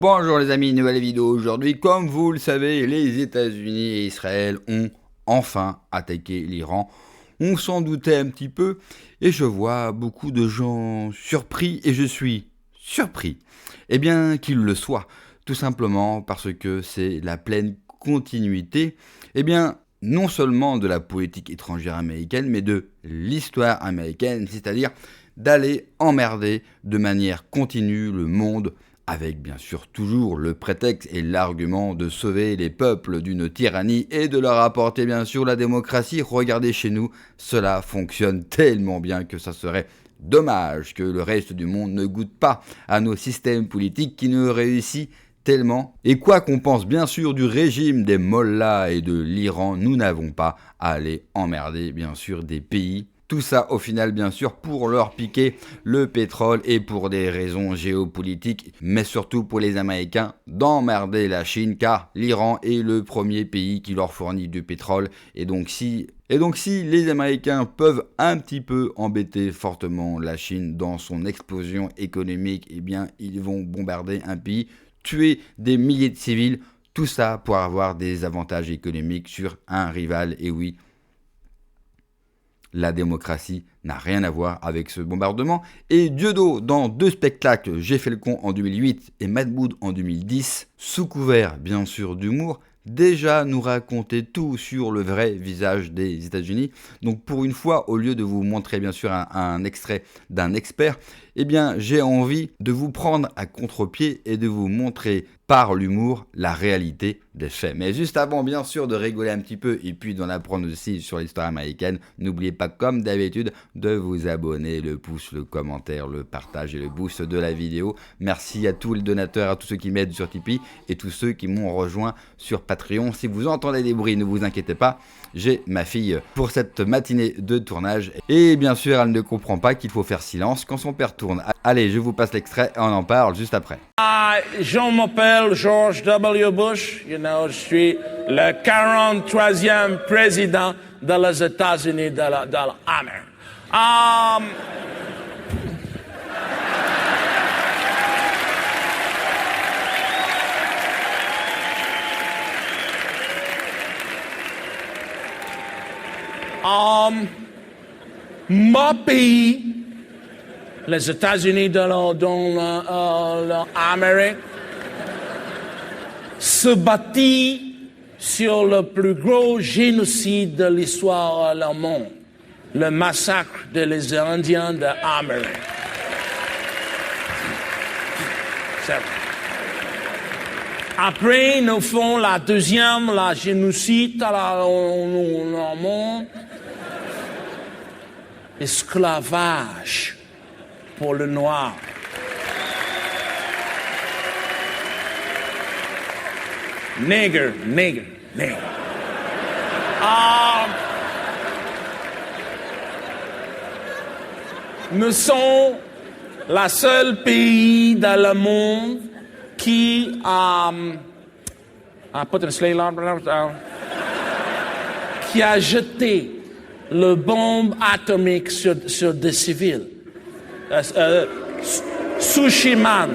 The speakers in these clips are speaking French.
Bonjour les amis, nouvelle vidéo aujourd'hui. Comme vous le savez, les États-Unis et Israël ont enfin attaqué l'Iran. On s'en doutait un petit peu et je vois beaucoup de gens surpris et je suis surpris. Eh bien qu'il le soit, tout simplement parce que c'est la pleine continuité, non seulement de la politique étrangère américaine, mais de l'histoire américaine, c'est-à-dire d'aller emmerder de manière continue le monde avec bien sûr toujours le prétexte et l'argument de sauver les peuples d'une tyrannie et de leur apporter bien sûr la démocratie. Regardez chez nous, cela fonctionne tellement bien que ça serait dommage que le reste du monde ne goûte pas à nos systèmes politiques qui ne réussissent tellement. Et quoi qu'on pense bien sûr du régime des mollahs et de l'Iran, nous n'avons pas à aller emmerder bien sûr des pays. Tout ça, au final, bien sûr, pour leur piquer le pétrole et pour des raisons géopolitiques, mais surtout pour les Américains d'emmerder la Chine, car l'Iran est le premier pays qui leur fournit du pétrole. Et donc si les Américains peuvent un petit peu embêter fortement la Chine dans son explosion économique, eh bien, ils vont bombarder un pays, tuer des milliers de civils, tout ça pour avoir des avantages économiques sur un rival, et oui, la démocratie n'a rien à voir avec ce bombardement. Et Dieudo, dans deux spectacles, J'ai fait le con en 2008 et Mad Mood en 2010, sous couvert bien sûr d'humour, déjà nous racontait tout sur le vrai visage des États-Unis. Donc pour une fois, au lieu de vous montrer bien sûr un extrait d'un expert, eh bien j'ai envie de vous prendre à contre-pied et de vous montrer par l'humour la réalité des faits. Mais juste avant bien sûr de rigoler un petit peu et puis d'en apprendre aussi sur l'histoire américaine, n'oubliez pas comme d'habitude de vous abonner, le pouce, le commentaire, le partage et le boost de la vidéo. Merci à tous les donateurs, à tous ceux qui m'aident sur Tipeee et tous ceux qui m'ont rejoint sur Patreon. Si vous entendez des bruits, ne vous inquiétez pas, j'ai ma fille pour cette matinée de tournage. Et bien sûr, elle ne comprend pas qu'il faut faire silence quand son père tourne. Allez, je vous passe l'extrait et on en parle juste après. Je m'appelle George W. Bush. Je suis le 43e président des États-Unis de l'Amérique. Mon pays, les États-Unis de l'Amérique, se bâtit sur le plus gros génocide de l'histoire du monde, le massacre des Indiens d'Amérique. Après, nous faisons la deuxième, la génocide dans le monde, esclavage pour le noir. Nègre. Nous sommes le seul pays dans le monde qui a jeté le bombe atomique sur des civils. Tsushima.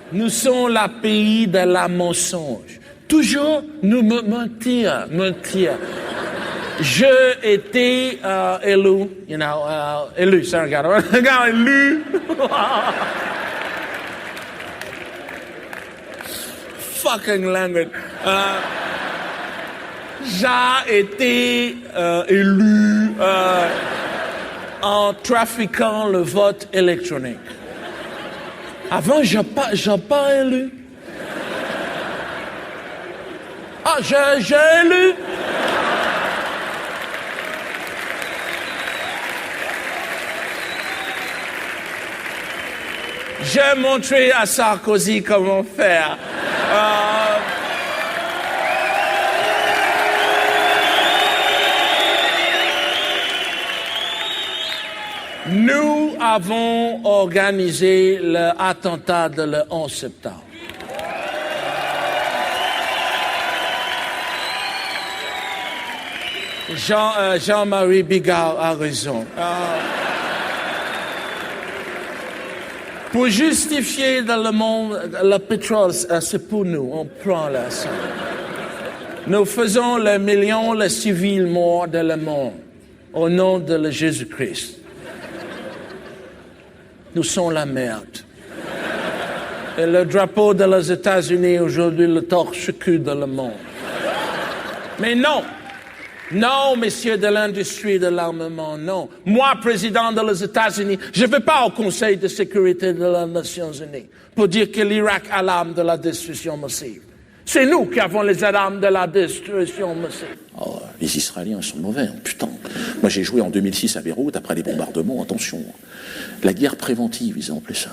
Nous sommes le pays de la mensonge. Toujours nous mentir. Je étais élu, élu, c'est un gars élu. Fucking language. J'ai été élu en trafiquant le vote électronique. Avant, j'ai pas élu. J'ai élu. J'ai montré à Sarkozy comment faire. Nous avons organisé l'attentat le 11 septembre. Jean-Marie Bigard a raison. Pour justifier dans le monde, le pétrole, c'est pour nous, on prend là ça. Nous faisons les millions de civils morts dans le monde au nom de Jésus-Christ. Nous sommes la merde. Et le drapeau des États-Unis aujourd'hui le torche-cul dans le monde. Mais non, non, messieurs de l'industrie de l'armement, non. Moi, président des États-Unis, je ne vais pas au Conseil de sécurité des Nations Unies pour dire que l'Irak a l'arme de la destruction massive. C'est nous qui avons les armes de la destruction massive. Oh, les Israéliens sont mauvais, putain. Moi, j'ai joué en 2006 à Beyrouth, après les bombardements, attention. La guerre préventive, ils ont appelé ça.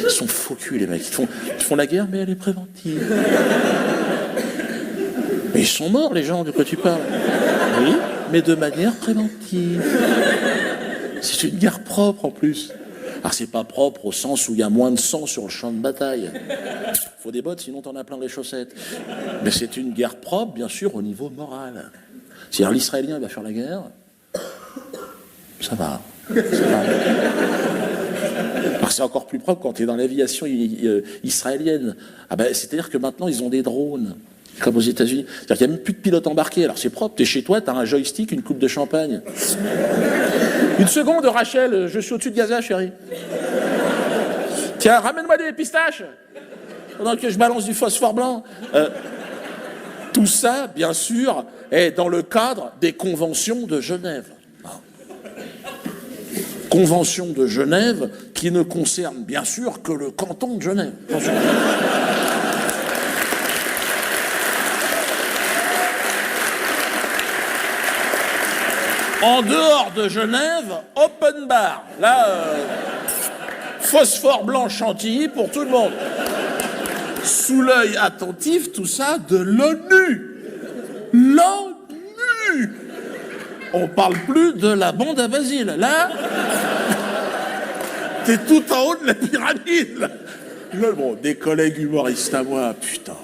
Ils sont faux culs, les mecs. Ils font la guerre, mais elle est préventive. Mais ils sont morts, les gens de quoi tu parles. Oui, mais de manière préventive. C'est une guerre propre, en plus. Alors, c'est pas propre au sens où il y a moins de sang sur le champ de bataille. Faut des bottes, sinon t'en as plein les chaussettes. Mais c'est une guerre propre, bien sûr, au niveau moral. C'est-à-dire, l'Israélien va faire la guerre. Ça va. Alors, c'est encore plus propre quand tu es dans l'aviation israélienne. Ah ben, c'est-à-dire que maintenant, ils ont des drones. Comme aux États-Unis. C'est-à-dire qu'il n'y a même plus de pilote embarqué. Alors c'est propre, t'es chez toi, t'as un joystick, une coupe de champagne. Une seconde, Rachel, je suis au-dessus de Gaza, chérie. Tiens, ramène-moi des pistaches. Pendant que je balance du phosphore blanc. Tout ça, bien sûr, est dans le cadre des conventions de Genève. Convention de Genève qui ne concerne bien sûr que le canton de Genève. En dehors de Genève, open bar. Là, phosphore blanc chantilly pour tout le monde. Sous l'œil attentif, tout ça, de l'ONU. L'ONU. On parle plus de la bande à Basile. Là, t'es tout en haut de la pyramide. Bon, des collègues humoristes à moi, putain.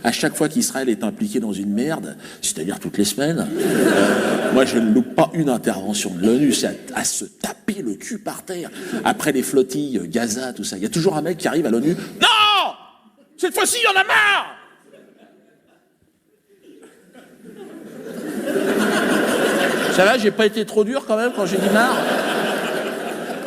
À chaque fois qu'Israël est impliqué dans une merde, c'est-à-dire toutes les semaines, moi je ne loupe pas une intervention de l'ONU, c'est à se taper le cul par terre. Après les flottilles, Gaza, tout ça, il y a toujours un mec qui arrive à l'ONU. Non! Cette fois-ci, il y en a marre! Ça va, j'ai pas été trop dur quand même quand j'ai dit marre?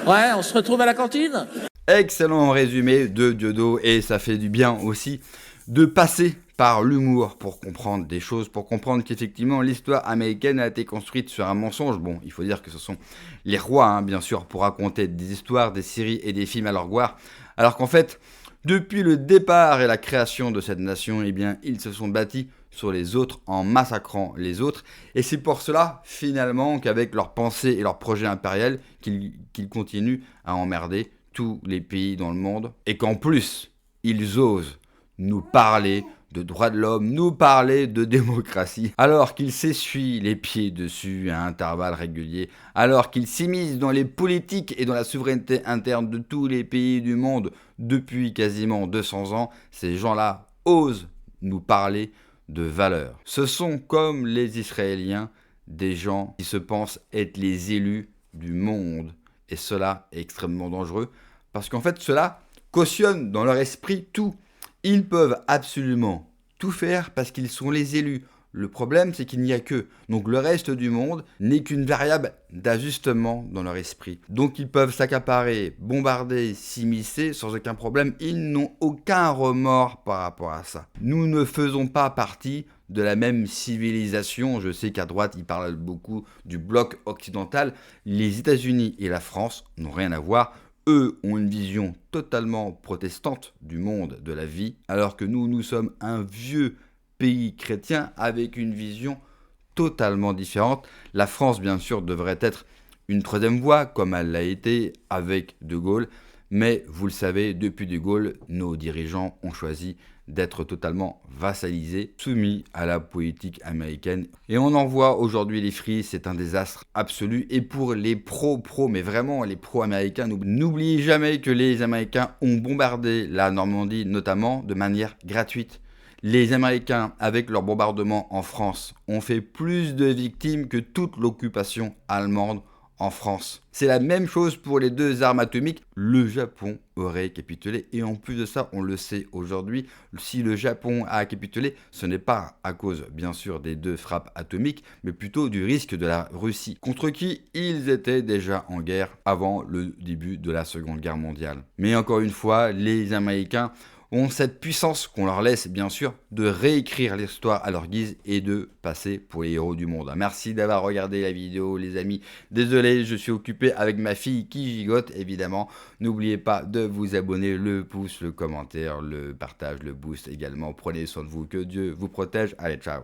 Ouais, on se retrouve à la cantine? Excellent résumé de Diodo, et ça fait du bien aussi de passer par l'humour pour comprendre des choses, pour comprendre qu'effectivement l'histoire américaine a été construite sur un mensonge. Bon, il faut dire que ce sont les rois, bien sûr, pour raconter des histoires, des séries et des films à leur gloire, alors qu'en fait, depuis le départ et la création de cette nation, eh bien, ils se sont bâtis sur les autres en massacrant les autres, et c'est pour cela, finalement, qu'avec leurs pensées et leurs projets impériaux, qu'ils continuent à emmerder tous les pays dans le monde, et qu'en plus, ils osent nous parler de droits de l'homme, nous parler de démocratie, alors qu'ils s'essuient les pieds dessus à intervalles réguliers, alors qu'ils s'immiscent dans les politiques et dans la souveraineté interne de tous les pays du monde depuis quasiment 200 ans, ces gens-là osent nous parler de valeurs. Ce sont comme les Israéliens, des gens qui se pensent être les élus du monde, et cela est extrêmement dangereux, parce qu'en fait cela cautionne dans leur esprit tout. Ils peuvent absolument tout faire parce qu'ils sont les élus. Le problème, c'est qu'il n'y a qu'eux. Donc le reste du monde n'est qu'une variable d'ajustement dans leur esprit. Donc ils peuvent s'accaparer, bombarder, s'immiscer sans aucun problème. Ils n'ont aucun remords par rapport à ça. Nous ne faisons pas partie de la même civilisation. Je sais qu'à droite, ils parlent beaucoup du bloc occidental. Les États-Unis et la France n'ont rien à voir. Eux ont une vision totalement protestante du monde, de la vie, alors que nous sommes un vieux pays chrétien avec une vision totalement différente. La France, bien sûr, devrait être une troisième voie, comme elle l'a été avec De Gaulle, mais vous le savez, depuis De Gaulle, nos dirigeants ont choisi d'être totalement vassalisés, soumis à la politique américaine. Et on en voit aujourd'hui les fruits, c'est un désastre absolu. Et pour les pros, mais vraiment les pro-américains, n'oubliez jamais que les Américains ont bombardé la Normandie, notamment de manière gratuite. Les Américains, avec leur bombardement en France, ont fait plus de victimes que toute l'occupation allemande en France. C'est la même chose pour les 2 armes atomiques. Le Japon aurait capitulé et en plus de ça, on le sait aujourd'hui, si le Japon a capitulé, ce n'est pas à cause bien sûr des 2 frappes atomiques, mais plutôt du risque de la Russie, contre qui ils étaient déjà en guerre avant le début de la Seconde Guerre mondiale. Mais encore une fois, les Américains ont cette puissance qu'on leur laisse bien sûr de réécrire l'histoire à leur guise et de passer pour les héros du monde. Merci d'avoir regardé la vidéo les amis. Désolé, je suis occupé avec ma fille qui gigote évidemment. N'oubliez pas de vous abonner, le pouce, le commentaire, le partage, le boost également. Prenez soin de vous, que Dieu vous protège. Allez, ciao.